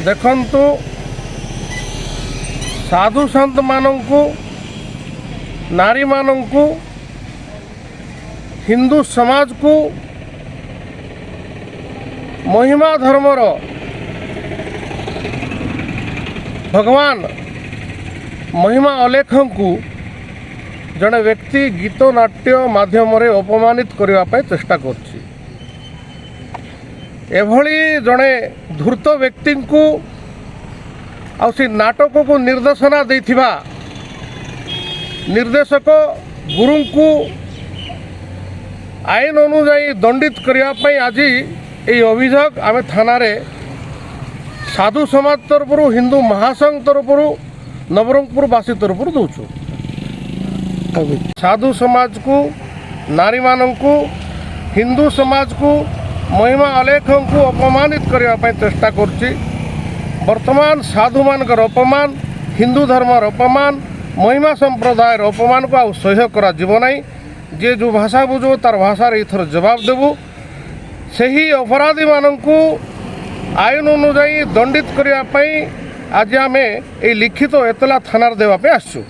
देखंतु साधु संत मानंकु नारी मानंकु हिंदू समाज को महिमा धर्मर भगवान महिमा अलेख को जड़े व्यक्ति गीत नाट्य माध्यम अपमानित करने चेष्टा करछि। एभली जड़े धूर्त व्यक्ति को आउसी नाटक को निर्देशना देथिबा निर्देशक गुरु को आईन अनुजाई दंडित करने आज ये अभियोग आम थाना साधु समाज तरफ हिंदू महासंघ तरफ नवरंगपुरवासी तरफ दौचु। साधु समाज को नारी मानू हिंदू समाज को महिमा अलेख को अपमानित करने चेष्टा करछि। वर्तमान साधु मानकर अपमान हिंदू धर्मर अपमान महिमा संप्रदायर अपमान को आ सह्य करा जीव नहीं। जे जो भाषा बुझो तार भाषा इथर जवाब देबू। सही अपराधी मानू आईन अनुजाई दंडित करने आज आम ये लिखित एतला थाना देवाई आसु।